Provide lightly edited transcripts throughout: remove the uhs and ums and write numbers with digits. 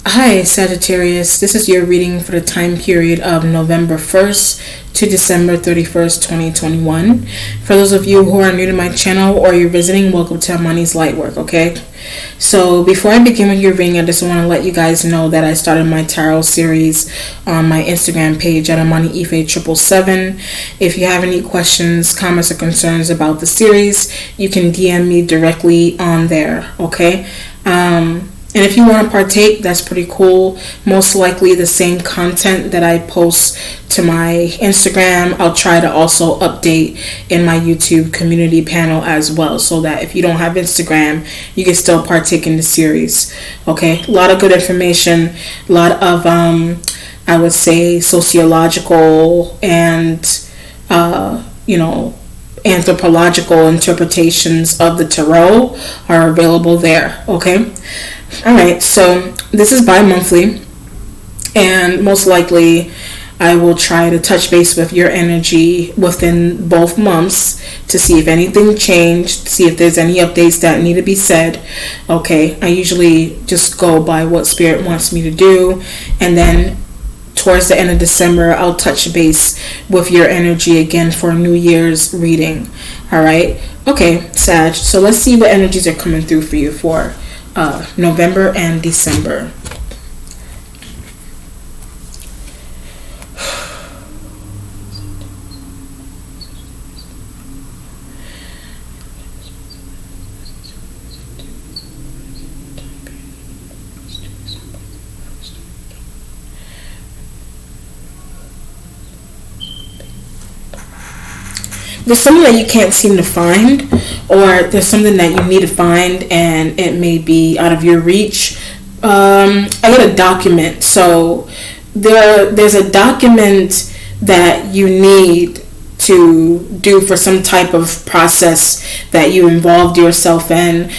Hi, Sagittarius. This is your reading for the time period of November 1st to December 31st, 2021. For those of you who are new to my channel or you're visiting, welcome to Amani's Lightwork, okay? So before I begin with your reading, I just want to let you guys know that I started my tarot series on my Instagram page at AmaniIfe777. If you have any questions, comments, or concerns about the series, you can DM me directly on there, okay? And if you want to partake, that's pretty cool. Most likely the same content that I post to my Instagram, I'll try to also update in my YouTube community panel as well, so that if you don't have Instagram, you can still partake in the series. Okay, a lot of good information, a lot of, I would say, sociological and, anthropological interpretations of the tarot are available there, okay? Alright, so this is bi-monthly, and most likely I will try to touch base with your energy within both months to see if anything changed, see if there's any updates that need to be said. Okay, I usually just go by what Spirit wants me to do, and then towards the end of December, I'll touch base with your energy again for New Year's reading. Alright, okay, Sag, so let's see what energies are coming through for you for November and December. There's something that you can't seem to find, or there's something that you need to find and it may be out of your reach. I get a document. So there's a document that you need to do for some type of process that you involved yourself in.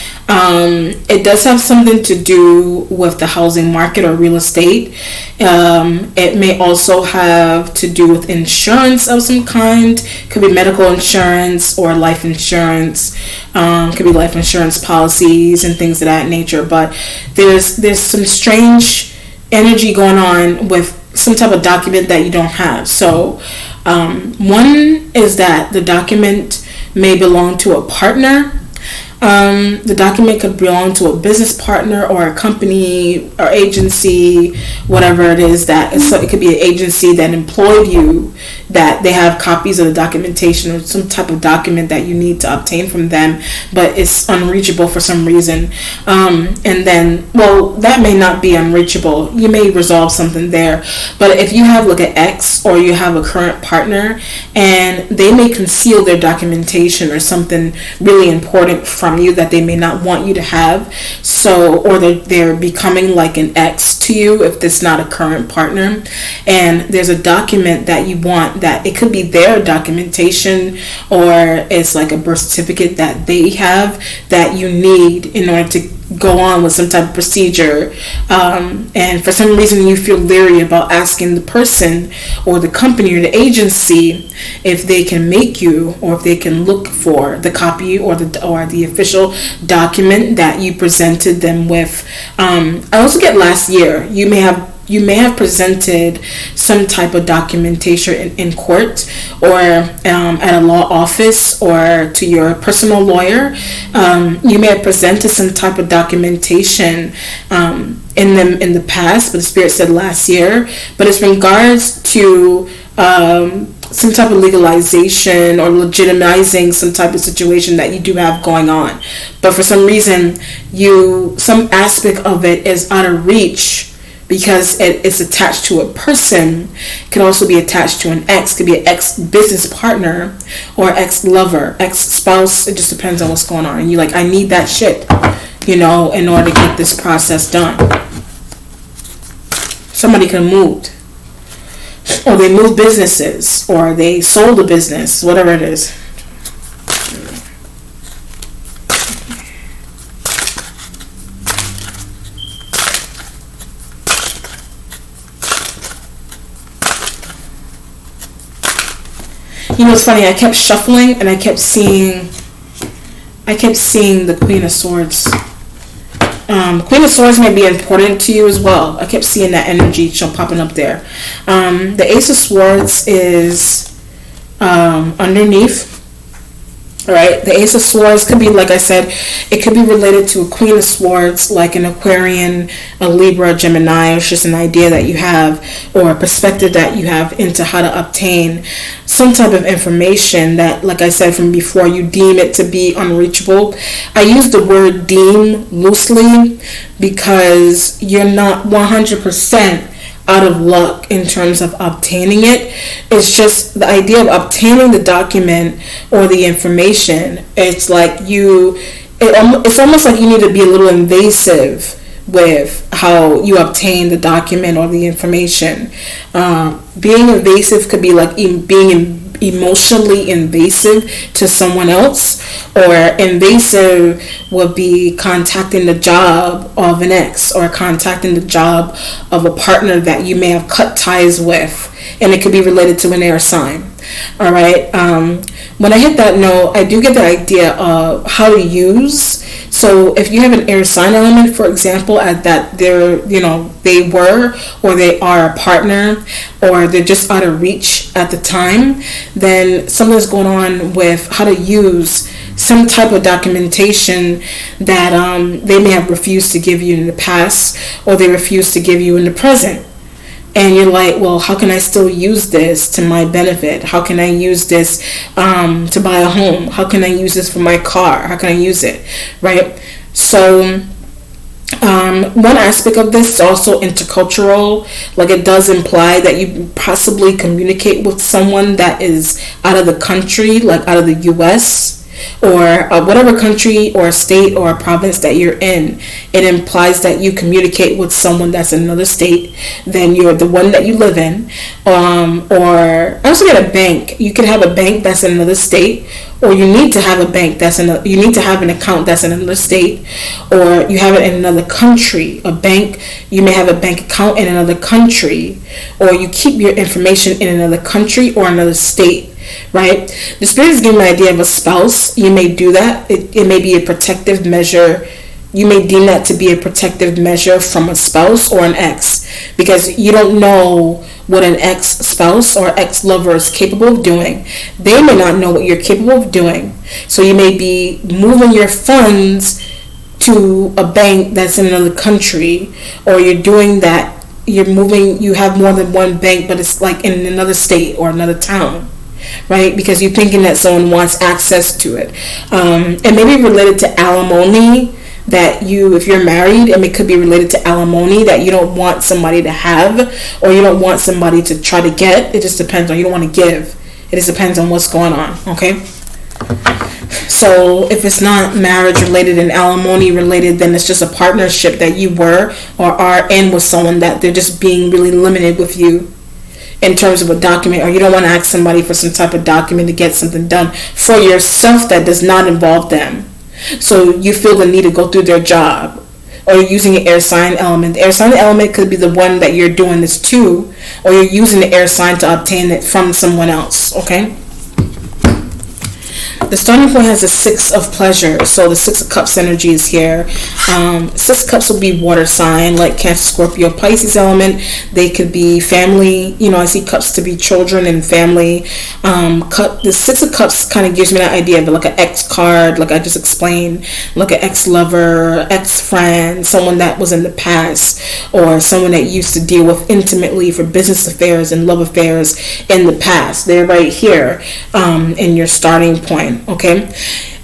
It does have something to do with the housing market or real estate. It may also have to do with insurance of some kind. Could be medical insurance or life insurance. Could be life insurance policies and things of that nature. But there's some strange energy going on with some type of document that you don't have. So one is that the document may belong to a partner. The document could belong to a business partner or a company or agency, whatever it is that. So it could be an agency that employed you, that they have copies of the documentation or some type of document that you need to obtain from them, but it's unreachable for some reason. And then, well, that may not be unreachable. You may resolve something there. But if you have like an ex or you have a current partner and they may conceal their documentation or something really important from you that they may not want you to have, so, or they're becoming like an ex to you if it's not a current partner, and there's a document that you want, that it could be their documentation or it's like a birth certificate that they have that you need in order to go on with some type of procedure, and for some reason you feel leery about asking the person or the company or the agency if they can make you, or if they can look for the copy or the official document that you presented them with. I also get last year you may have presented some type of documentation in court or at a law office or to your personal lawyer. You may have presented some type of documentation in the past, but the Spirit said last year. But it's in regards to some type of legalization or legitimizing some type of situation that you do have going on. But for some reason, some aspect of it is out of reach, because it's attached to a person. It can also be attached to an ex. It could be an ex-business partner or ex-lover, ex-spouse. It just depends on what's going on. And you're like, I need that shit, in order to get this process done. Somebody could have moved. Or they moved businesses. Or they sold a business. Whatever it is. It's funny, I kept shuffling and I kept seeing the Queen of Swords. Queen of Swords may be important to you as well. I kept seeing that energy popping up there. The Ace of Swords is underneath. All right, the Ace of Swords could be, like I said, it could be related to a Queen of Swords, like an Aquarian, a Libra, Gemini. It's just an idea that you have, or a perspective that you have into how to obtain some type of information that, like I said from before, you deem it to be unreachable. I use the word deem loosely because you're not 100% out of luck in terms of obtaining it. It's just the idea of obtaining the document or the information. It's like it's almost like you need to be a little invasive with how you obtain the document or the information. Being invasive could be like being emotionally invasive to someone else, or invasive would be contacting the job of an ex, or contacting the job of a partner that you may have cut ties with, and it could be related to an air sign. All right. When I hit that note, I do get the idea of how to use. So if you have an air sign element, for example, at that they were or they are a partner, or they're just out of reach at the time, then something's going on with how to use some type of documentation that they may have refused to give you in the past, or they refuse to give you in the present. And you're like, well, how can I still use this to my benefit? How can I use this to buy a home? How can I use this for my car? How can I use it? Right? So one aspect of this is also intercultural. Like, it does imply that you possibly communicate with someone that is out of the country, like out of the U.S., or whatever country or state or province that you're in. It implies that you communicate with someone that's in another state than you're the one that you live in. Or I also get a bank. You could have a bank that's in another state, or you need to have a bank you need to have an account that's in another state, or you have it in another country. A bank, you may have a bank account in another country, or you keep your information in another country or another state. Right? The spirit is giving me an idea of a spouse. You may do that. It may be a protective measure. You may deem that to be a protective measure from a spouse or an ex, because you don't know what an ex-spouse or ex-lover is capable of doing. They may not know what you're capable of doing. So you may be moving your funds to a bank that's in another country, or you're doing that. You have more than one bank, but it's like in another state or another town. Right? Because you're thinking that someone wants access to it. It may be related to alimony, that if you're married, it could be related to alimony that you don't want somebody to have, or you don't want somebody to try to get. It just depends on, you don't want to give. It just depends on what's going on. Okay? So if it's not marriage related and alimony related, then it's just a partnership that you were or are in with someone that they're just being really limited with you in terms of a document, or you don't want to ask somebody for some type of document to get something done for yourself that does not involve them. So you feel the need to go through their job, or you're using an air sign element. The air sign element could be the one that you're doing this to, or you're using the air sign to obtain it from someone else. Okay? The starting point has a Six of Pleasure. So the Six of Cups energy is here. Six of Cups will be water sign, like Cancer, Scorpio, Pisces element. They could be family. I see cups to be children and family. The Six of Cups kind of gives me that idea of like an ex card, like I just explained, like an ex-lover, ex-friend, someone that was in the past, or someone that you used to deal with intimately for business affairs and love affairs in the past. They're right here in your starting point. Okay,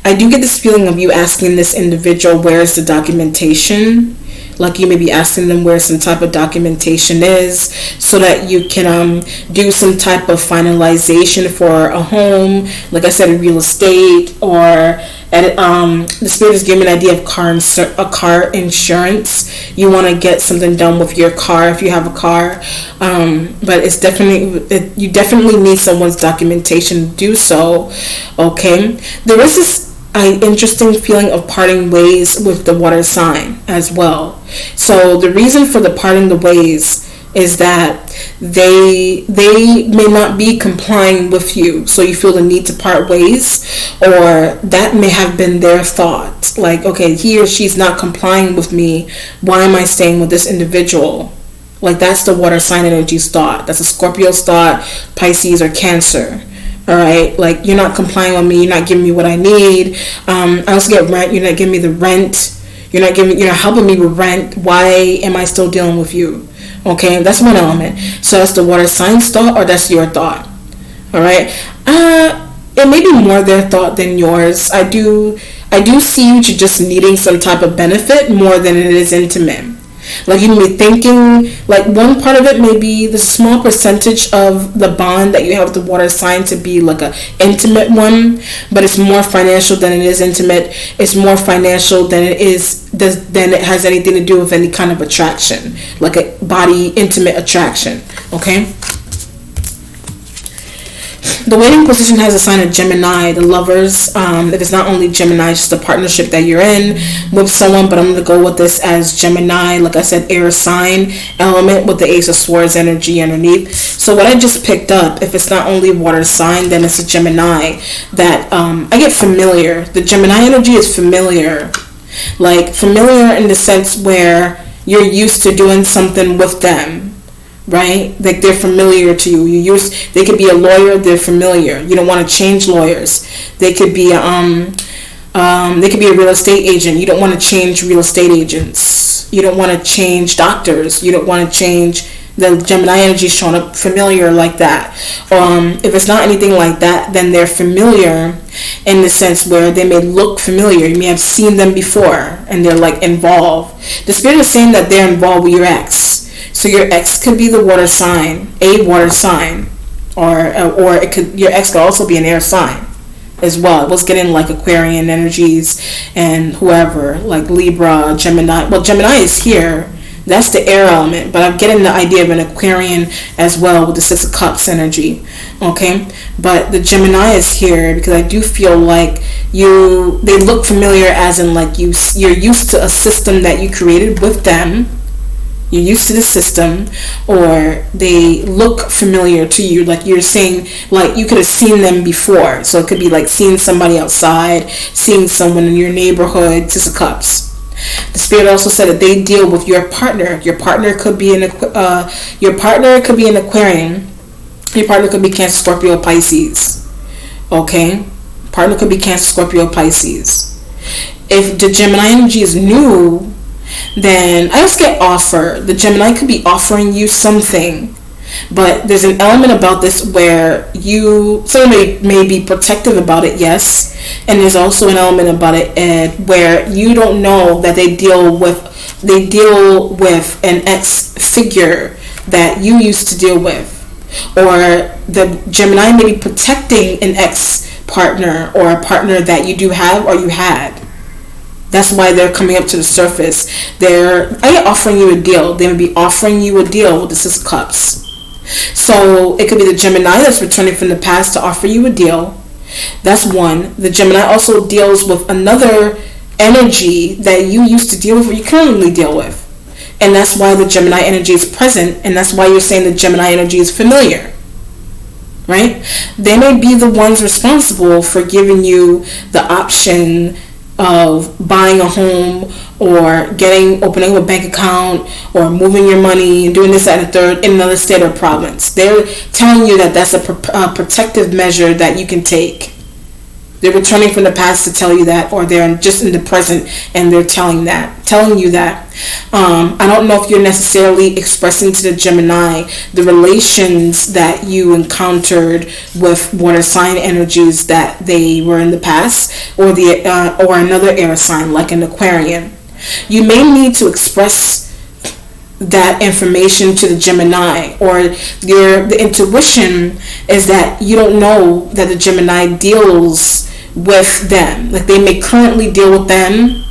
I do get this feeling of you asking this individual, where's the documentation? Like you may be asking them where some type of documentation is, so that you can do some type of finalization for a home, like I said, real estate, or the spirit is giving me an idea of car insurance. You want to get something done with your car if you have a car, but it's you definitely need someone's documentation to do so. Okay, there is this interesting feeling of parting ways with the water sign as well. So the reason for the parting the ways is that they may not be complying with you, so you feel the need to part ways, or that may have been their thought, like, okay, he or she's not complying with me, why am I staying with this individual? Like, that's the water sign energy's thought. That's a Scorpio's thought, Pisces or Cancer. All right, like, you're not complying with me, you're not giving me what I need. I also get rent, you're not giving me the rent. You're not helping me with rent. Why am I still dealing with you? Okay, that's one element. So that's the water sign's thought, or that's your thought. All right. It may be more their thought than yours. I do see you just needing some type of benefit more than it is intimate. Like, you may be thinking, like, one part of it may be the small percentage of the bond that you have with the water sign to be like a intimate one, but it's more financial than it is intimate. It's more financial than it has anything to do with any kind of attraction, like a body intimate attraction. Okay. The waiting position has a sign of Gemini, the lovers. If it's not only Gemini, it's just a partnership that you're in with someone, but I'm going to go with this as Gemini, like I said, air sign element with the Ace of Swords energy underneath. So what I just picked up, if it's not only water sign, then it's a Gemini that I get familiar. The Gemini energy is familiar. Like, familiar in the sense where you're used to doing something with them. Right? Like, they're familiar to you. They could be a lawyer, they're familiar. You don't want to change lawyers. They could be a real estate agent. You don't want to change real estate agents. You don't want to change doctors. You don't want to change. The Gemini energy is showing up familiar like that. If it's not anything like that, then they're familiar in the sense where they may look familiar. You may have seen them before and they're like involved. The spirit is saying that they're involved with your ex. So your ex could be the water sign, a water sign, or your ex could also be an air sign as well. It was getting like Aquarian energies and whoever, like Libra, Gemini. Well, Gemini is here. That's the air element, but I'm getting the idea of an Aquarian as well with the Six of Cups energy. Okay, but the Gemini is here because I do feel like they look familiar, as in like you're used to a system that you created with them. You're used to the system, or they look familiar to you. Like, you're saying, like, you could have seen them before. So it could be like seeing somebody outside, seeing someone in your neighborhood. Six of Cups. The spirit also said that they deal with your partner. Your partner could be an Aquarian. Your partner could be Cancer, Scorpio, Pisces. Okay, partner could be Cancer, Scorpio, Pisces. If the Gemini energy is new, then I just get offer. The Gemini could be offering you something, but there's an element about this where somebody may be protective about it, yes, and there's also an element about it where you don't know that they deal with an ex figure that you used to deal with, or the Gemini may be protecting an ex partner or a partner that you do have or you had. That's why they're coming up to the surface. They're offering you a deal. They may be offering you a deal with the Six of Cups. So it could be the Gemini that's returning from the past to offer you a deal. That's one. The Gemini also deals with another energy that you used to deal with or you currently deal with. And that's why the Gemini energy is present, and that's why you're saying the Gemini energy is familiar. Right? They may be the ones responsible for giving you the option of buying a home or opening a bank account or moving your money and doing this, that, and the third in another state or province. They're telling you that that's a protective measure that you can take. They're returning from the past to tell you that, or they're just in the present and they're telling you that. I don't know if you're necessarily expressing to the Gemini the relations that you encountered with water sign energies that they were in the past, or another air sign like an Aquarian. You may need to express that information to the Gemini, or the intuition is that you don't know that the Gemini deals with them. Like, they may currently deal with them,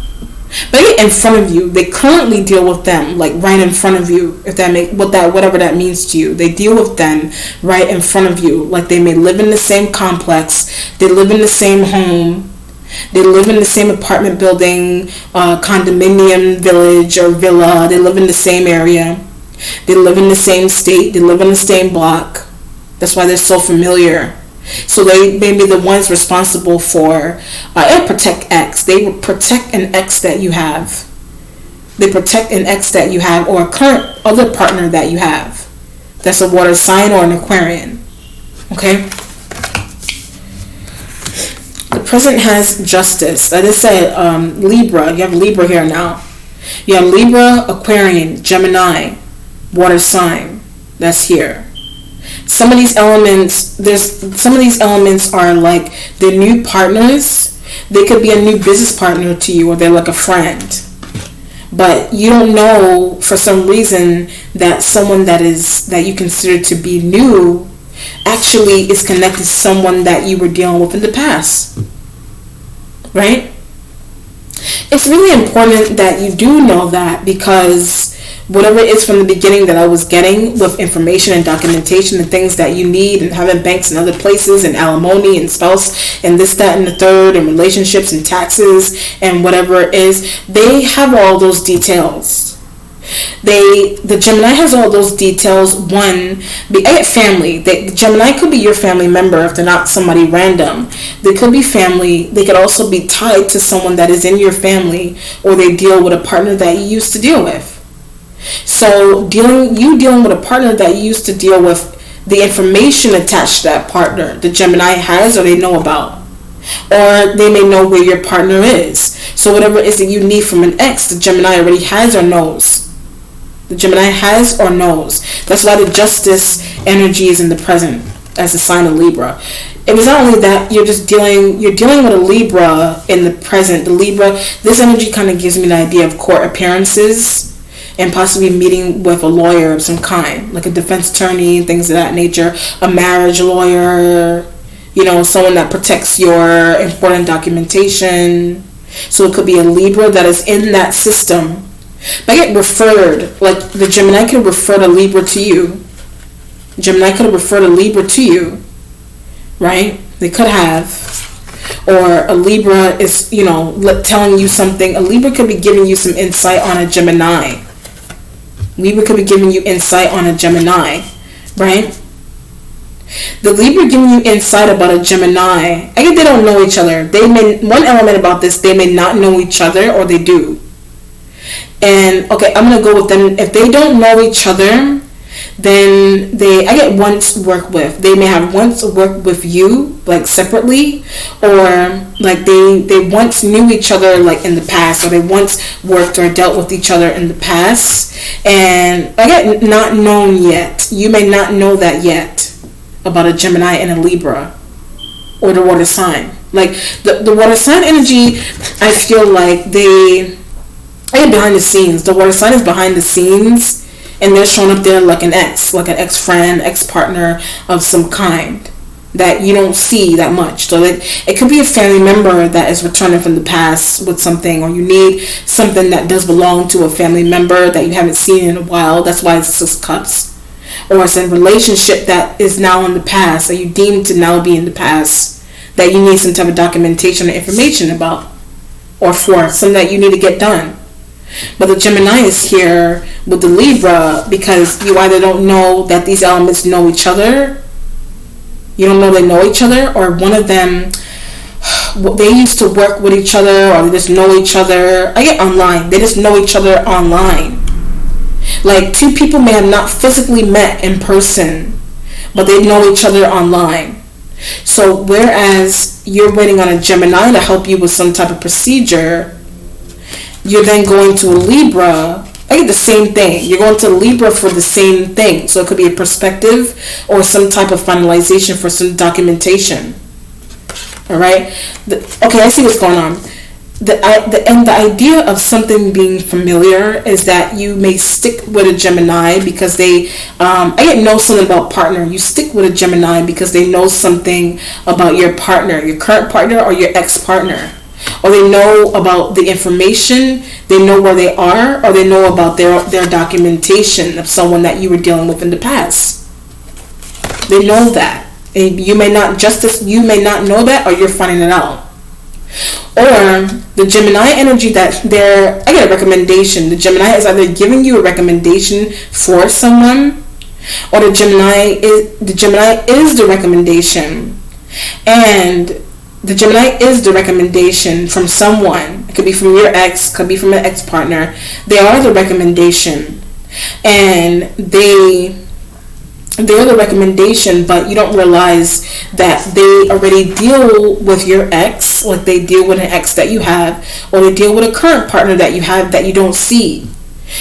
but in front of you. They currently deal with them, like right in front of you. If that whatever that means to you, they deal with them right in front of you. Like, they may live in the same complex, they live in the same home, they live in the same apartment building, condominium, village, or villa. They live in the same area. They live in the same state. They live in the same block. That's why they're so familiar. So they may be the ones responsible for and protect X. They will protect an ex that you have. They protect an ex that you have, or a current other partner that you have. That's a water sign or an Aquarian. Okay? The present has justice. That is Libra. You have Libra here now. You have Libra, Aquarian, Gemini, water sign. That's here. Some of these elements are like they're new partners. They could be a new business partner to you, or they're like a friend. But you don't know for some reason that someone that you consider to be new actually is connected to someone that you were dealing with in the past. Right? It's really important that you do know that, because whatever it is from the beginning that I was getting with information and documentation and things that you need, and having banks and other places and alimony and spouse and this, that, and the third, and relationships and taxes and whatever it is, they have all those details. The Gemini has all those details. I get family. The Gemini could be your family member if they're not somebody random. They could be family. They could also be tied to someone that is in your family, or they deal with a partner that you used to deal with. So dealing with a partner that you used to deal with, the information attached to that partner, the Gemini has or they know about. Or they may know where your partner is. So whatever it is that you need from an ex, the Gemini already has or knows. The Gemini has or knows. That's why the justice energy is in the present as a sign of Libra. It was not only that, you're dealing with a Libra in the present. The Libra, this energy kind of gives me an idea of court appearances and possibly meeting with a lawyer of some kind, like a defense attorney, things of that nature, a marriage lawyer, someone that protects your important documentation. So it could be a Libra that is in that system. But I get referred, like the Gemini could refer to Libra to you. Gemini could have referred a Libra to you, right? They could have. Or a Libra is, telling you something. A Libra could be giving you some insight on a Gemini. Libra could be giving you insight on a Gemini, right? The Libra giving you insight about a Gemini, I get they don't know each other. One element about this, they may not know each other, or they do. And okay, I'm gonna go with them. If they don't know each other, then I get once work with. They may have once worked with you, like separately, or like they once knew each other, like in the past, or they once worked or dealt with each other in the past. And I get not known yet. You may not know that yet about a Gemini and a Libra, or the water sign. Like the water sign energy, I feel like they are behind the scenes. The water sign is behind the scenes. And they're showing up there like an ex-friend, ex-partner of some kind that you don't see that much. So it could be a family member that is returning from the past with something, or you need something that does belong to a family member that you haven't seen in a while. That's why it's 6 cups. Or it's a relationship that is now in the past, that you deem to now be in the past, that you need some type of documentation or information about, or for something that you need to get done. But the Gemini is here with the Libra because you either don't know that these elements know each other, you don't know they know each other, or one of them, they used to work with each other, or they just know each other. I get online. They just know each other online. Like 2 people may have not physically met in person, but they know each other online. So whereas you're waiting on a Gemini to help you with some type of procedure, you're then going to a Libra. I get the same thing. You're going to Libra for the same thing. So it could be a perspective or some type of finalization for some documentation. All right. Okay, I see what's going on. The idea of something being familiar is that you may stick with a Gemini because they, I know something about partner. You stick with a Gemini because they know something about your partner, your current partner or your ex-partner. Or they know about the information, they know where they are, or they know about their documentation of someone that you were dealing with in the past. They know that. And you may not know that, or you're finding it out. Or the Gemini energy that I get a recommendation. The Gemini is either giving you a recommendation for someone, or the Gemini is the recommendation. And the Gemini is the recommendation from someone. It could be from your ex, could be from an ex-partner. They are the recommendation. And they're the recommendation, but you don't realize that they already deal with your ex, like they deal with an ex that you have, or they deal with a current partner that you have that you don't see.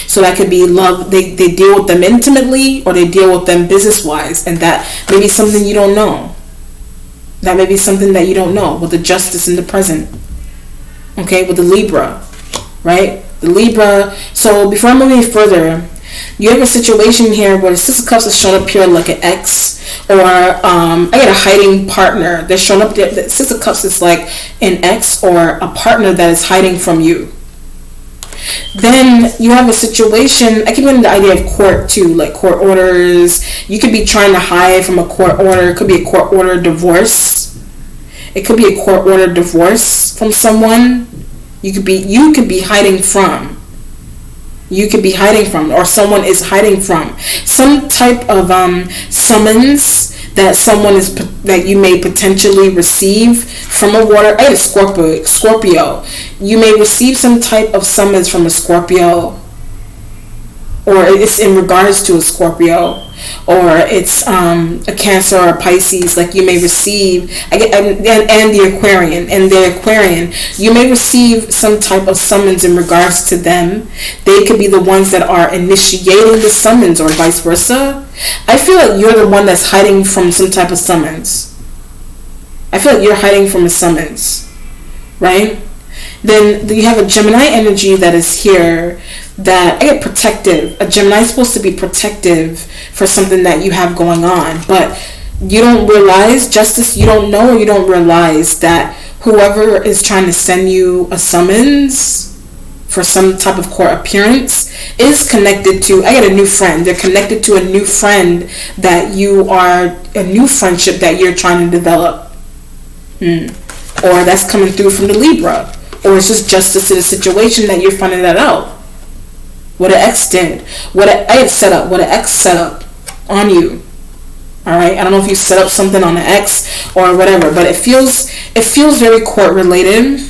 So that could be love. They deal with them intimately, or they deal with them business-wise, and that may be something you don't know. That may be something that you don't know with the Justice in the present. Okay, with the Libra, right? The Libra. So before I'm moving further, you have a situation here where the Six of Cups is shown up here like an ex, or I get a hiding partner that's shown up there. The Six of Cups is like an ex or a partner that is hiding from you. Then you have a situation, I keep getting the idea of court too, like court orders. You could be trying to hide from a court order. It could be a court order divorce. It could be a court order divorce from someone. You could be hiding from. You could be hiding from, or someone is hiding from. Some type of summons that you may potentially receive from a water. I had a Scorpio. You may receive some type of summons from a Scorpio, or it's in regards to a Scorpio, or it's a Cancer or a Pisces. Like you may receive, and the Aquarian, you may receive some type of summons in regards to them. They could be the ones that are initiating the summons, or vice versa. I feel like you're the one that's hiding from some type of summons. I feel like you're hiding from a summons, right? Then you have a Gemini energy that is here that I get protective. A Gemini is supposed to be protective for something that you have going on, but you don't realize, Justice, you don't know, or you don't realize that whoever is trying to send you a summons for some type of court appearance is connected to, I get a new friend. They're connected to a new friend that a new friendship that you're trying to develop. Or that's coming through from the Libra. Or it's just justice to the situation that you're finding that out. What an ex did. What an ex set up on you. Alright? I don't know if you set up something on an ex or whatever, but it feels very court related.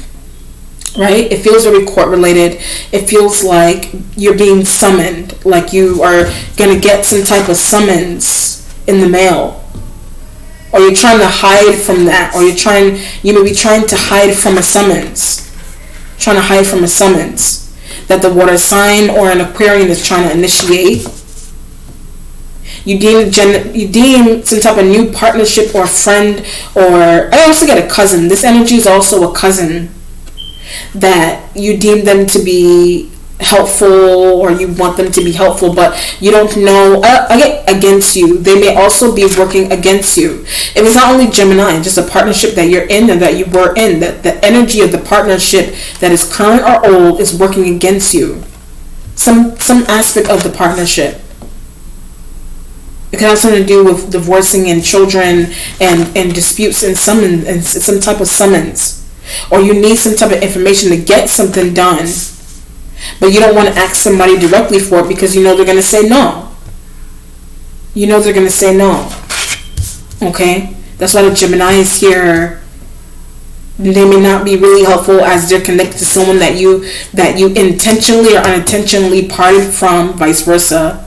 Right? It feels very court related. It feels like you're being summoned. Like you are going to get some type of summons in the mail. Or you're trying to hide from that. Or you may be trying to hide from a summons. Trying to hide from a summons that the water sign or an Aquarian is trying to initiate. You deem some type of new partnership or friend, or I also get a cousin. This energy is also a cousin that you deem them to be helpful, or you want them to be helpful, but you don't know. I get against you. They may also be working against you. If it's not only Gemini, just a partnership that you're in and that you were in, that the energy of the partnership that is current or old is working against you. Some aspect of the partnership. It can have something to do with divorcing and children and disputes and summons and some type of summons. Or you need some type of information to get something done, but you don't want to ask somebody directly for it because you know they're going to say no. You know they're going to say no. Okay? That's why the Gemini is here. They may not be really helpful as they're connected to someone that you intentionally or unintentionally parted from, vice versa.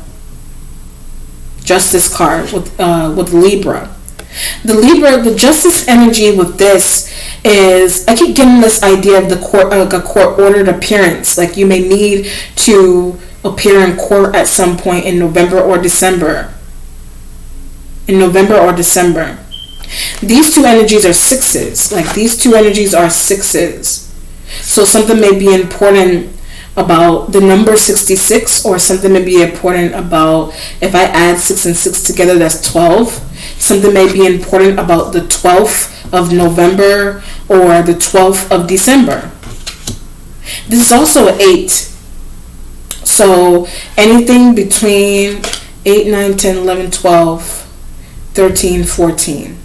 Justice card with Libra. The Justice energy with this is, I keep getting this idea of the court, like a court ordered appearance. Like you may need to appear in court at some point in November or December. These two energies are sixes. Like these two energies are sixes. So something may be important about the number 66, or something may be important about, if I add 6 and 6 together, that's 12. Something may be important about the 12th of November or the 12th of December. This is also an 8. So anything between 8, 9, 10, 11, 12, 13, 14.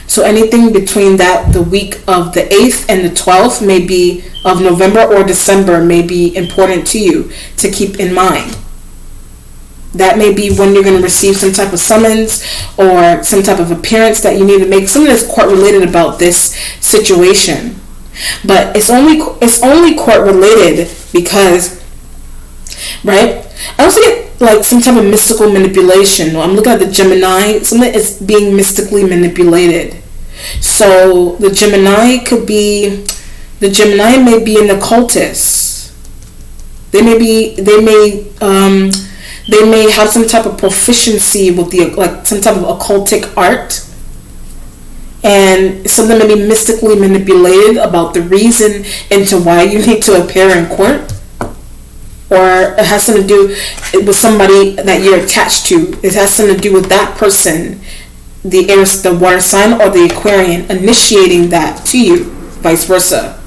So anything between the week of the 8th and the 12th may be of November or December may be important to you to keep in mind. That may be when you're going to receive some type of summons or some type of appearance that you need to make. Something that's court related about this situation. But it's only court related because, right? I also get like some type of mystical manipulation. I'm looking at the Gemini. Something is being mystically manipulated. So the Gemini may be an occultist. They may have some type of proficiency with some type of occultic art, and something may be mystically manipulated about the reason into why you need to appear in court, or it has something to do with somebody that you're attached to. It has something to do with that person, the water sign or the Aquarian, initiating that to you, vice versa.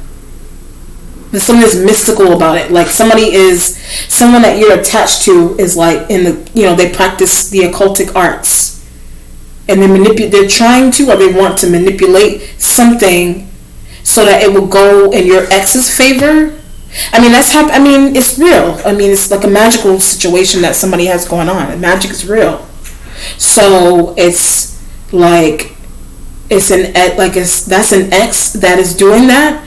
There's something that's mystical about it. Like someone that you're attached to is like they practice the occultic arts, and they're trying to, or they want to manipulate something so that it will go in your ex's favor. I mean, it's real. I mean, it's like a magical situation that somebody has going on. Magic is real. So it's like that's an ex that is doing that,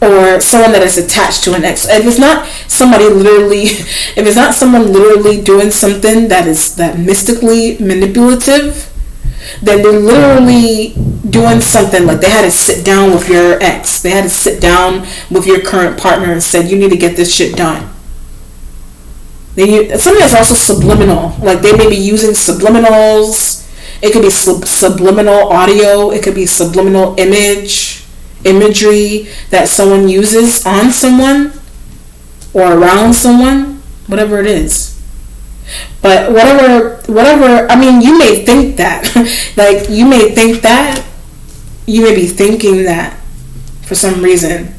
or someone that is attached to an ex. If it's not someone literally doing something that is that mystically manipulative, then they're literally doing something like they had to sit down with your ex. They had to sit down with your current partner and said, you need to get this shit done. Something that's also subliminal. Like they may be using subliminals. It could be subliminal audio. It could be subliminal imagery that someone uses on someone or around someone, whatever it is. But whatever, I mean, you may think that. Like, you may think that. You may be thinking that for some reason.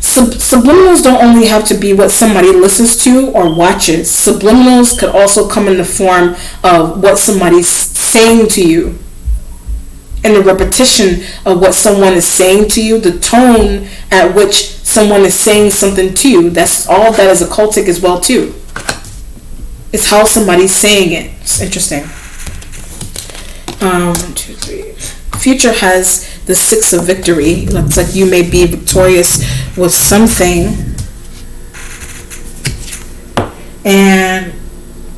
Subliminals don't only have to be what somebody listens to or watches. Subliminals could also come in the form of what somebody's saying to you. And the repetition of what someone is saying to you, the tone at which someone is saying something to you, that's all that is occultic as well too. It's how somebody's saying it. It's interesting. 1, 2, 3. Future has the 6 of victory. Looks like you may be victorious with something. And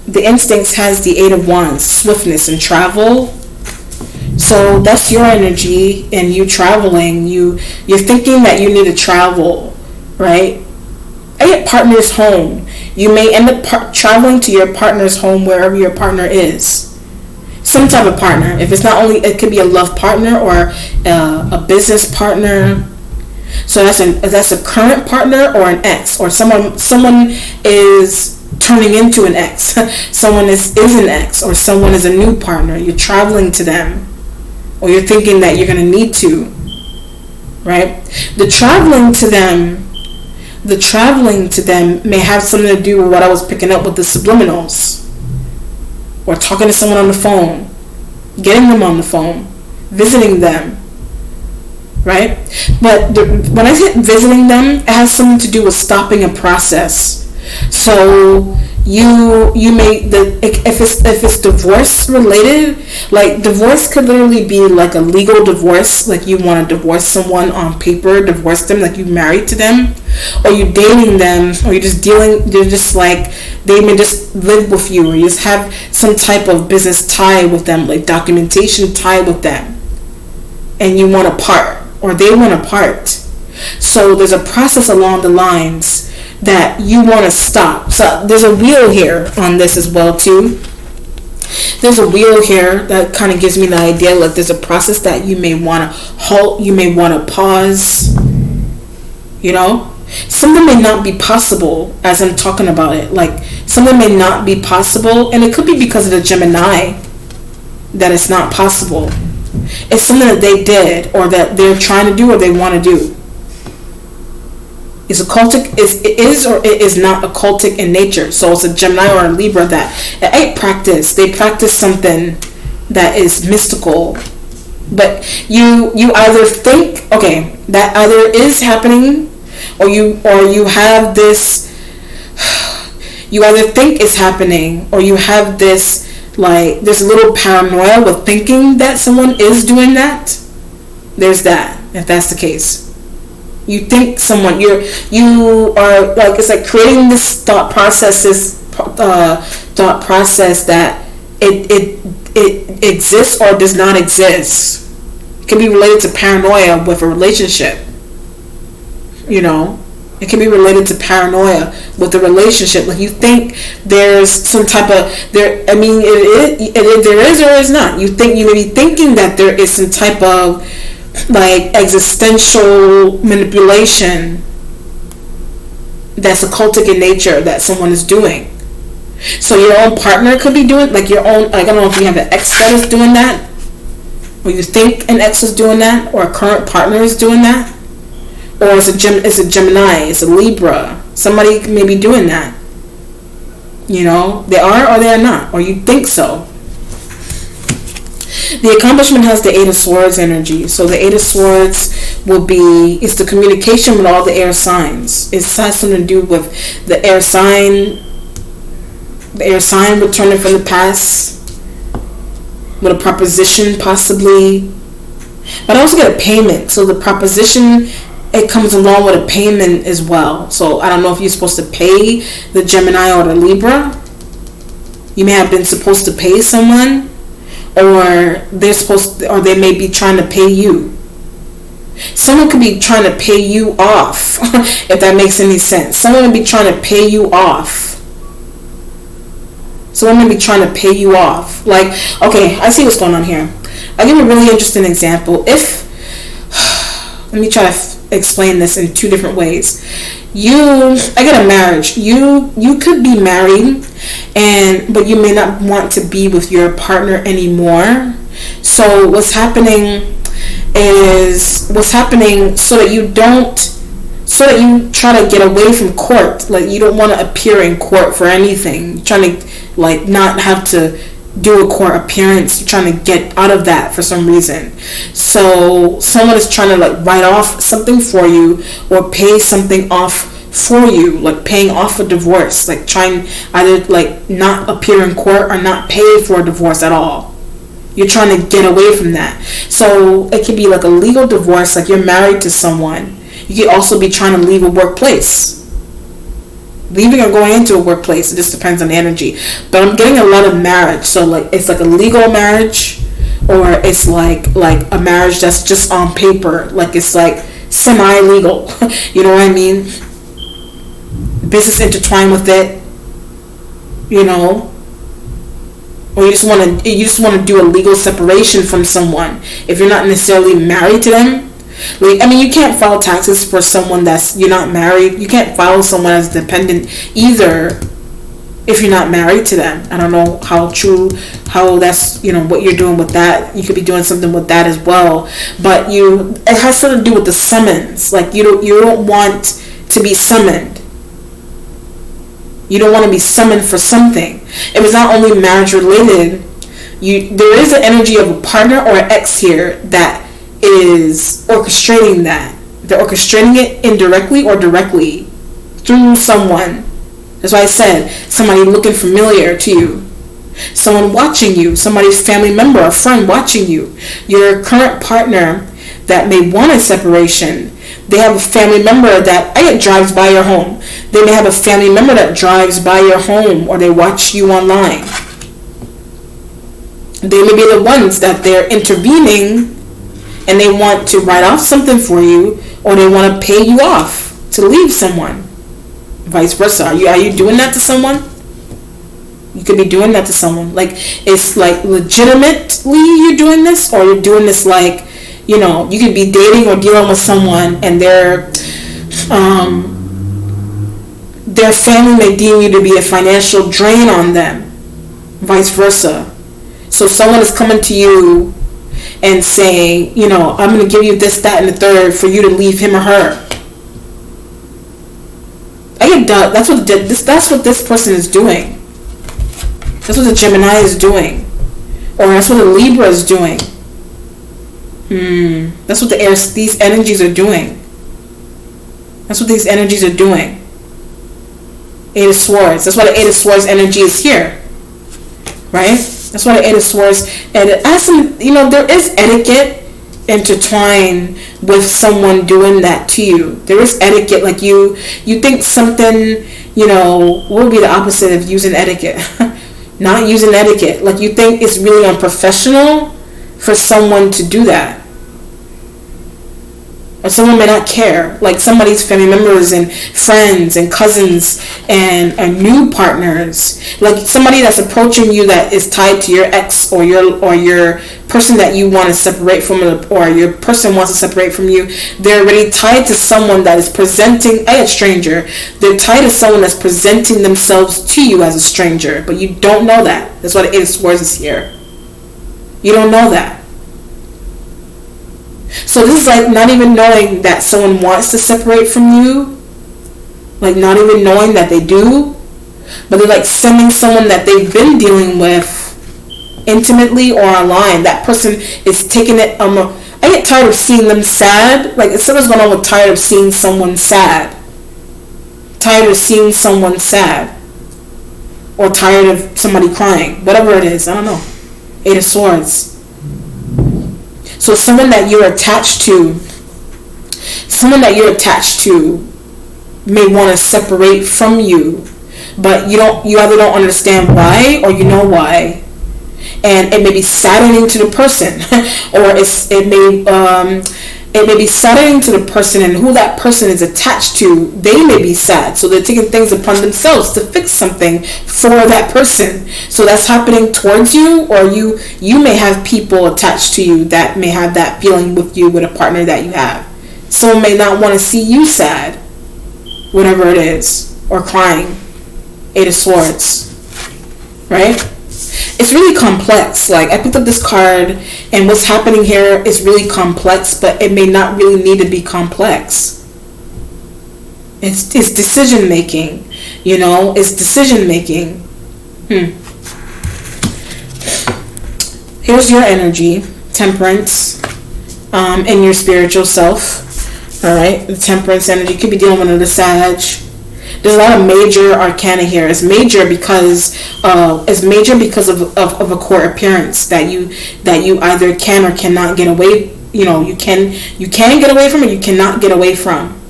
the instincts has the 8 of wands, swiftness and travel. So that's your energy and you traveling. You're thinking that you need to travel, right? At your partner's home. You may end up traveling to your partner's home, wherever your partner is. Some type of partner. If it's not only, it could be a love partner or a business partner. So that's a current partner or an ex, or someone is turning into an ex. Someone is an ex, or someone is a new partner. You're traveling to them, or you're thinking that you're going to need to, right? The traveling to them may have something to do with what I was picking up with the subliminals, or talking to someone on the phone, getting them on the phone, visiting them, right? But when I say visiting them, it has something to do with stopping a process. So you may, if it's divorce related, like divorce could literally be like a legal divorce, like you want to divorce someone on paper, divorce them, like you married to them, or you dating them, or you're just like they may just live with you, or you just have some type of business tie with them, like documentation tie with them, and you want to part, or they want to part. So there's a process along the lines that you want to stop. So there's a wheel here on this as well too. There's a wheel here that kind of gives me the idea, like there's a process that you may want to halt, you may want to pause, something may not be possible as I'm talking about it. Like something may not be possible, and it could be because of the Gemini that it's not possible. It's something that they did, or that they're trying to do, or they want to do. Is occultic, it is or it is not occultic in nature. So it's a Gemini or a Libra that they practice something that is mystical, But you either think, okay, that either is happening, or you have this, you either think it's happening, or you have this like this little paranoia with thinking that someone is doing that. There's that, if that's the case. You think someone, you are like, it's like creating this thought process that it exists or does not exist. It can be related to paranoia with a relationship. It can be related to paranoia with a relationship. Like, you think there's some type of there. I mean, there is or is not. You may be thinking that there is some type of like existential manipulation that's occultic in nature that someone is doing. So your own partner could be doing, like, your own, like, I don't know if you have an ex that is doing that, or you think an ex is doing that, or a current partner is doing that, or it's a Gemini, it's a Libra. Somebody may be doing that. They are or they are not, or you think so. The accomplishment has the Eight of Swords energy. So the Eight of Swords it's the communication with all the air signs. It has something to do with the air sign returning from the past, with a proposition possibly. But I also get a payment. So the proposition, it comes along with a payment as well. So I don't know if you're supposed to pay the Gemini or the Libra. You may have been supposed to pay someone, or they may be trying to pay you. Someone could be trying to pay you off, if that makes any sense. Someone would be trying to pay you off. Someone may be trying to pay you off. Like, okay, I see what's going on here. I'll give you a really interesting example. Let me try to explain this in two different ways. I get a marriage. You could be married, but you may not want to be with your partner anymore. So what's happening so that you try to get away from court. Like, you don't want to appear in court for anything. You're trying to, like, not have to do a court appearance. You're trying to get out of that for some reason. So someone is trying to, like, write off something for you, or pay something off for you, like paying off a divorce, like trying either like not appear in court or not pay for a divorce at all. You're trying to get away from that. So it could be like a legal divorce, like you're married to someone. You could also be trying to leave a workplace. Leaving or going into a workplace, it just depends on the energy. But I'm getting a lot of marriage. So like it's like a legal marriage, or it's like a marriage that's just on paper. Like it's like semi-legal. You know what I mean? Business intertwined with it. You know? Or you just want to do a legal separation from someone if you're not necessarily married to them. Like, I mean, you can't file taxes for someone that's you're not married. You can't file someone as dependent either if you're not married to them. I don't know how that's, you know, what you're doing with that. You could be doing something with that as well. But it has something to do with the summons. Like you don't want to be summoned. You don't want to be summoned for something. If it's not only marriage related, there is an energy of a partner or an ex here that is orchestrating that. They're orchestrating it indirectly or directly through someone. That's why I said somebody looking familiar to you, someone watching you, somebody's family member or friend watching you. Your current partner that may want a separation, they have a family member that drives by your home. They may have a family member that drives by your home, or they watch you online. They may be the ones that they're intervening, and they want to write off something for you, or they want to pay you off to leave someone. Vice versa. Are you doing that to someone? You could be doing that to someone. Like, it's like legitimately you're doing this, or you're doing this like, you know, you could be dating or dealing with someone, and their family may deem you to be a financial drain on them. Vice versa. So someone is coming to you and saying, you know, I'm going to give you this, that, and the third for you to leave him or her. That's what this person is doing. That's what the Gemini is doing. Or that's what the Libra is doing. That's what these energies are doing. That's what these energies are doing. Eight of Swords. That's why the Eight of Swords energy is here. Right? That's why the Eight of Swords. And it has some, there is etiquette intertwined with someone doing that to you. There is etiquette. Like you think something, what would be the opposite of using etiquette? Not using etiquette. Like you think it's really unprofessional for someone to do that. Or someone may not care, like somebody's family members and friends and cousins and new partners, like somebody that's approaching you that is tied to your ex or your person that you want to separate from, or your person wants to separate from you. They're already tied to someone that is presenting a stranger. They're tied to someone that's presenting themselves to you as a stranger, but you don't know that. That's why the Eight of Swords is here. You don't know that. So this is like not even knowing that someone wants to separate from you, like not even knowing that they do, but they're like sending someone that they've been dealing with intimately or online. That person is taking it. I get tired of seeing them sad. Like something's going on with tired of seeing someone sad. Tired of seeing someone sad, or tired of somebody crying. Whatever it is, I don't know. Eight of Swords. So someone that you're attached to may want to separate from you, but you either don't understand why or you know why, and it may be saddening to the person, or it may be saddening to the person, and who that person is attached to, they may be sad, so they're taking things upon themselves to fix something for that person. So that's happening towards you, or you may have people attached to you that may have that feeling with you, with a partner that you have. Someone may not want to see you sad, whatever it is, or crying. Eight of Swords, right? It's really complex. Like I picked up this card, and what's happening here is really complex, but it may not really need to be complex. It's decision making, it's decision making. Here's your energy, Temperance, and your spiritual self. All right, the Temperance energy could be dealing with another Sag. There's a lot of major arcana here. It's major because of a core appearance that you either can or cannot get away. You can get away from, or you cannot get away from.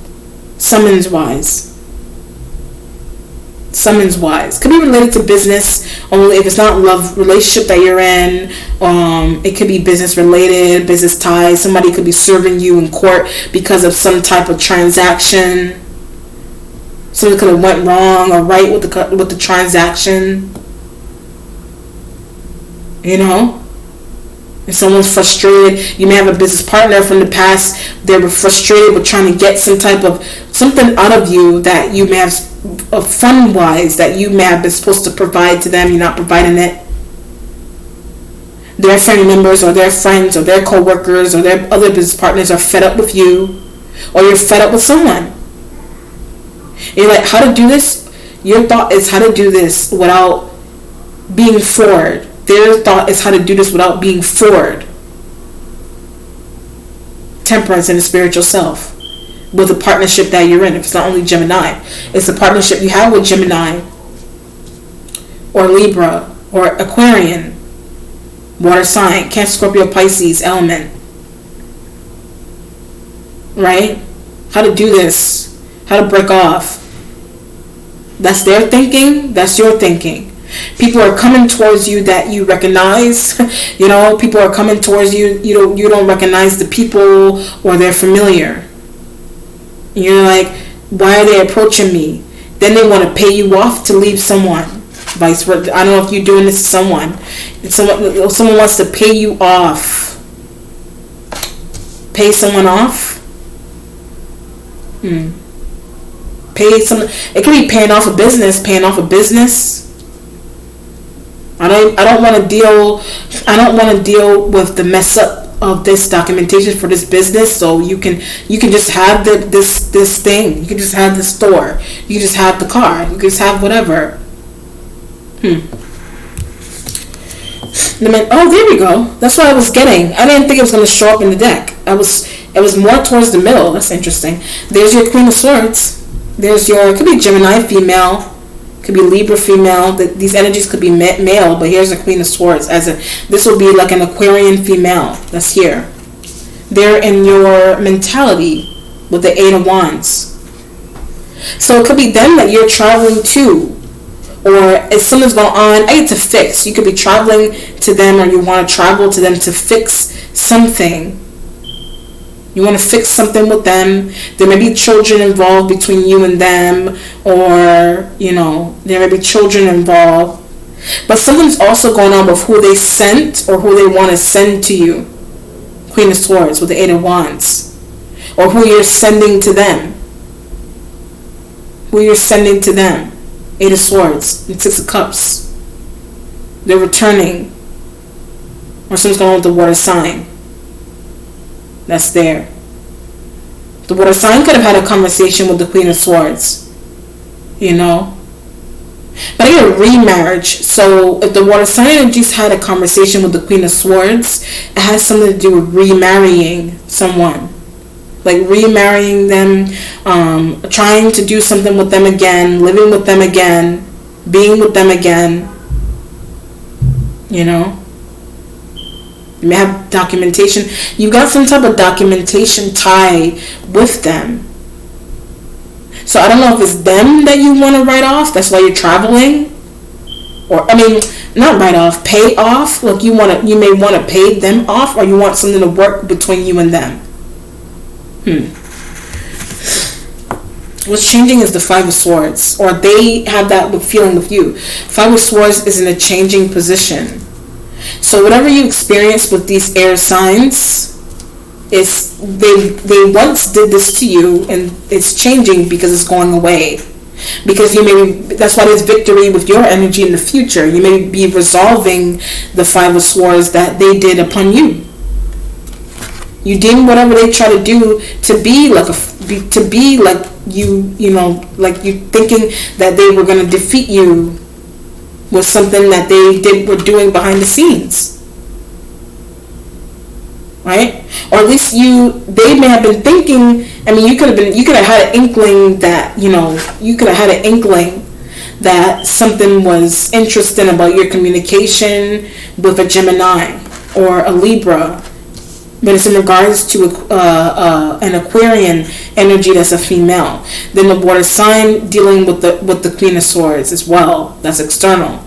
Summons wise. Could be related to business. Only if it's not love relationship that you're in. It could be business related, business ties. Somebody could be serving you in court because of some type of transaction. Something could have went wrong or right with the transaction. If someone's frustrated, you may have a business partner from the past. They were frustrated with trying to get something out of you that you may have, fund wise, that you may have been supposed to provide to them. You're not providing it. Their family members or their friends or their co-workers or their other business partners are fed up with you, or you're fed up with someone. You're like, how to do this? Your thought is how to do this without being forward. Their thought is how to do this without being forward. Temperance and the spiritual self. With the partnership that you're in. If it's not only Gemini, it's the partnership you have with Gemini, or Libra, or Aquarian, water sign, Cancer, Scorpio, Pisces element. Right? How to do this. How to break off. That's their thinking. That's your thinking. People are coming towards you that you recognize. People are coming towards you. You don't recognize the people, or they're familiar. You're like, why are they approaching me? Then they want to pay you off to leave someone. Vice versa. I don't know if you're doing this to someone. Someone wants to pay you off. Pay someone off. It could be paying off a business. I don't want to deal with the mess up of this documentation for this business. So you can just have this thing. You can just have the store. You can just have the car. You can just have whatever. Oh, there we go. That's what I was getting. I didn't think it was going to show up in the deck. It was more towards the middle. That's interesting. There's your Queen of Swords. There's your, it could be Gemini female, could be Libra female. These energies could be male, but here's the Queen of Swords. This will be like an Aquarian female that's here. They're in your mentality with the Eight of Wands. So it could be them that you're traveling to, or if something's going on, I get to fix. You could be traveling to them, or you want to travel to them to fix something. You want to fix something with them. There may be children involved between you and them, or, there may be children involved. But something's also going on with who they sent or who they want to send to you. Queen of Swords with the Eight of Wands. Or who you're sending to them. Who you're sending to them. Eight of Swords and Six of Cups. They're returning. Or something's going on with the water sign. That's there. The water sign could have had a conversation with the Queen of Swords. But I get a remarriage. So if the water sign just had a conversation with the Queen of Swords, it has something to do with remarrying someone. Like remarrying them, trying to do something with them again, living with them again, being with them again. You may have documentation. You've got some type of documentation tie with them. So I don't know if it's them that you want to write off. That's why you're traveling. Or, not write off, pay off. Like you may want to pay them off, or you want something to work between you and them. What's changing is the Five of Swords. Or they have that feeling with you. Five of Swords is in a changing position. So whatever you experience with these air signs, they once did this to you, and it's changing because it's going away. Because that's why there's victory with your energy in the future. You may be resolving the Five of Swords that they did upon you. You deem whatever they try to do to be like like you thinking that they were going to defeat you was something that they were doing behind the scenes. Right? Or at least they may have been thinking, you could have had an inkling that, you could have had an inkling that something was interesting about your communication with a Gemini or a Libra. But it's in regards to an Aquarian energy that's a female. Then the water sign dealing with the Queen of Swords as well. That's external.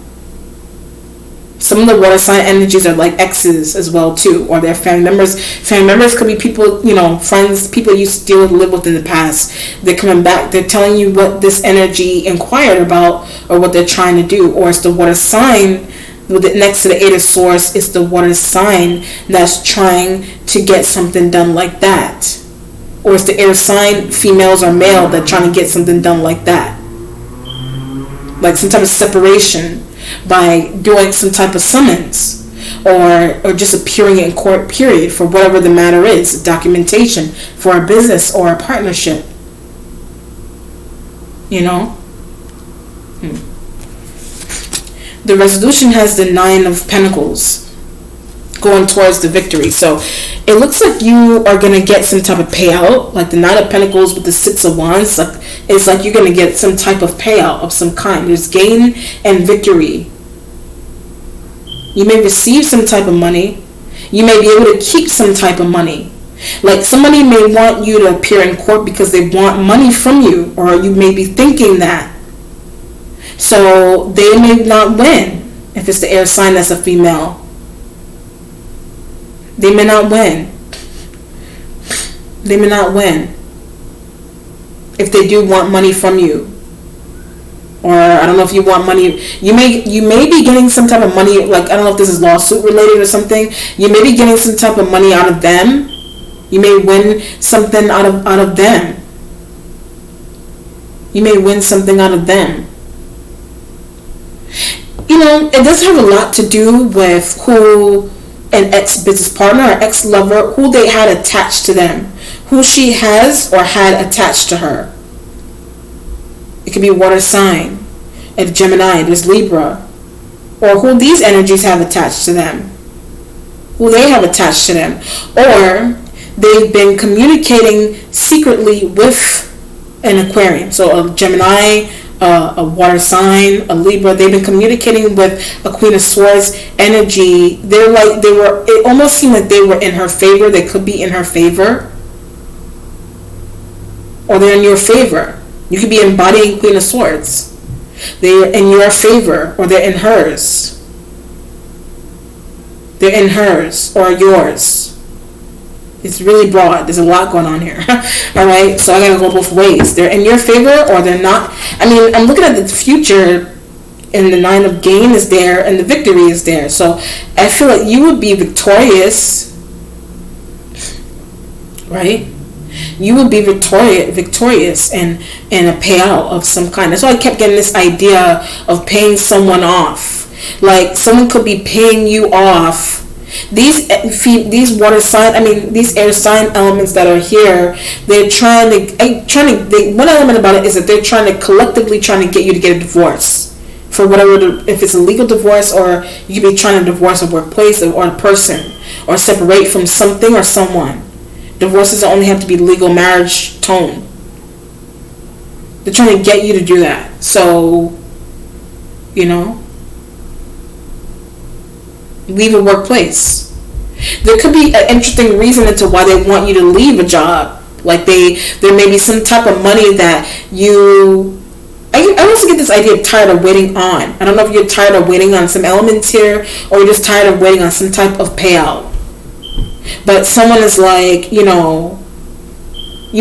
Some of the water sign energies are like exes as well too, or their family members. Family members could be people, friends, people you used to live with in the past. They're coming back. They're telling you what this energy inquired about or what they're trying to do. Or it's the water sign with it next to the Eight of Swords. It's the water sign that's trying to get something done like that. Or it's the air sign, females or male, that trying to get something done like that. Like some type of separation by doing some type of summons or just appearing in court, period, for whatever the matter is, documentation for a business or a partnership. The resolution has the Nine of Pentacles going towards the victory. So it looks like you are going to get some type of payout, like the Nine of Pentacles with the Six of Wands. It's like you're going to get some type of payout of some kind. There's gain and victory. You may receive some type of money. You may be able to keep some type of money. Like somebody may want you to appear in court because they want money from you, or you may be thinking that. So they may not win if it's the air sign that's a female. They may not win. They may not win if they do want money from you. Or I don't know if you want money. You may be getting some type of money, like I don't know if this is lawsuit related or something. You may be getting some type of money out of them. You may win something out of them. You may win something out of them. It does have a lot to do with who an ex-business partner or ex-lover, who they had attached to them, who she has or had attached to her. It could be a water sign, a Gemini, there's Libra. or who these energies have attached to them, who they have attached to them, or they've been communicating secretly with an Aquarian, so a Gemini, a water sign, a Libra. They've been communicating with a Queen of Swords energy. It almost seemed like they were in her favor. They could be in her favor, or they're in your favor. You could be embodying Queen of Swords. They're in your favor, or they're in hers. They're in hers or yours. It's really broad. There's a lot going on here. All right, so I gotta go both ways. They're in your favor or they're not. I mean, I'm looking at the future, and the Nine of Gain is there, and the Victory is there. So I feel like you would be victorious, right? You would be victorious in a payout of some kind. That's why I kept getting this idea of paying someone off. Like someone could be paying you off. These water sign, these air sign elements that are here, they're one element about it is that they're collectively trying to get you to get a divorce for whatever, if it's a legal divorce, or you could be trying to divorce a workplace or a person, or separate from something or someone. Divorces only have to be legal marriage tone. They're trying to get you to do that. So, leave a workplace. There could be an interesting reason into why they want you to leave a job. Like there may be some type of money that you... I also get this idea of tired of waiting on. I don't know if you're tired of waiting on some elements here, or you're just tired of waiting on some type of payout. But someone is like, you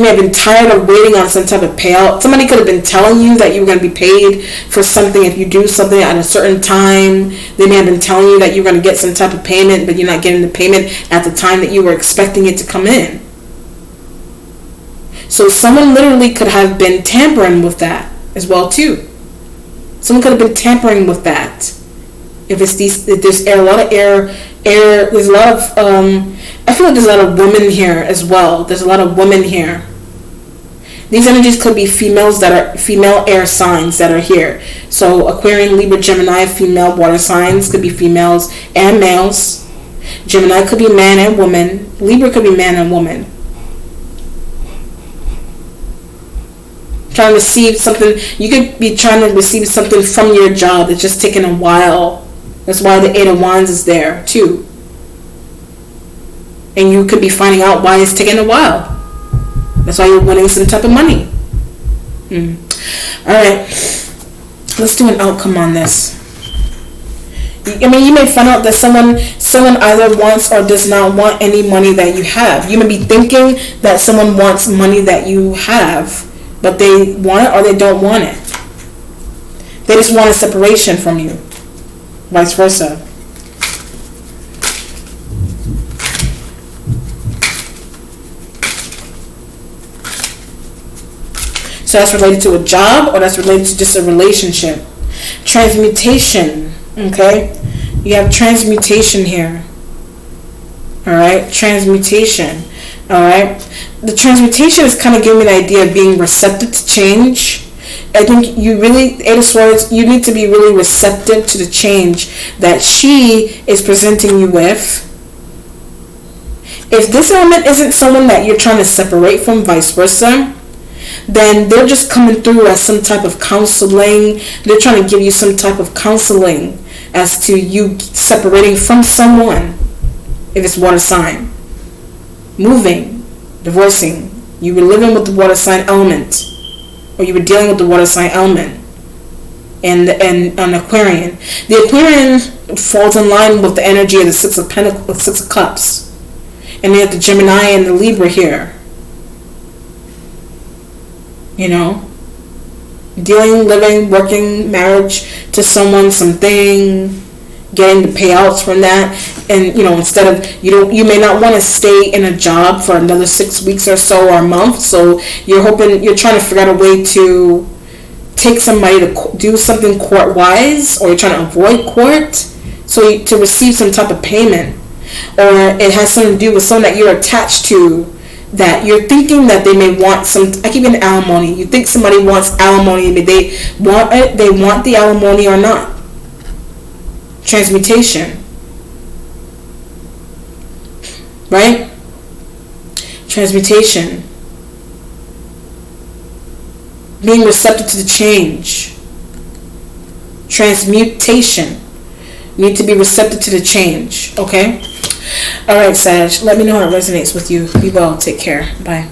may have been tired of waiting on some type of payout. Somebody could have been telling you that you were going to be paid for something if you do something at a certain time. They may have been telling you that you're going to get some type of payment, but you're not getting the payment at the time that you were expecting it to come in. So someone literally could have been tampering with that as well too. Someone could have been tampering with that. If there's a lot of air, there's a lot of, I feel like there's a lot of women here as well. There's a lot of women here. These energies could be females that are female air signs that are here. So Aquarian, Libra, Gemini, female water signs could be females and males. Gemini could be man and woman. Libra could be man and woman. Trying to receive something. You could be trying to receive something from your job. It's just taking a while. That's why the Eight of Wands is there too. And you could be finding out why it's taking a while. That's why you're winning some type of money. Alright. Let's do an outcome on this. You may find out that someone either wants or does not want any money that you have. You may be thinking that someone wants money that you have, but they want it or they don't want it. They just want a separation from you. Vice versa. So that's related to a job, or that's related to just a relationship. Transmutation. Okay? You have transmutation here. Alright? Transmutation. Alright? The transmutation is kind of giving me an idea of being receptive to change. I think you really, Eight of Swords, you need to be really receptive to the change that she is presenting you with. If this element isn't someone that you're trying to separate from, vice versa, then they're just coming through as some type of counseling. They're trying to give you some type of counseling as to you separating from someone. If it's water sign, moving, divorcing, you were living with the water sign element, or you were dealing with the water sign element, and an Aquarian. The Aquarian falls in line with the energy of the Six of Pentacles, Six of Cups, and then you have the Gemini and the Libra here. Dealing, living, working, marriage to someone, something, getting the payouts from that. And instead of you may not want to stay in a job for another 6 weeks or so, or a month, so you're trying to figure out a way to take somebody to do something court wise, or you're trying to avoid court, so to receive some type of payment, or it has something to do with someone that you're attached to, that you're thinking that they may want some. I keep getting alimony. You think somebody wants alimony, but they want it. They want the alimony or not. Transmutation. Right? Transmutation. Being receptive to the change. Transmutation. You need to be receptive to the change. Okay? Alright, Sag. Let me know how it resonates with you. Be well. Take care. Bye.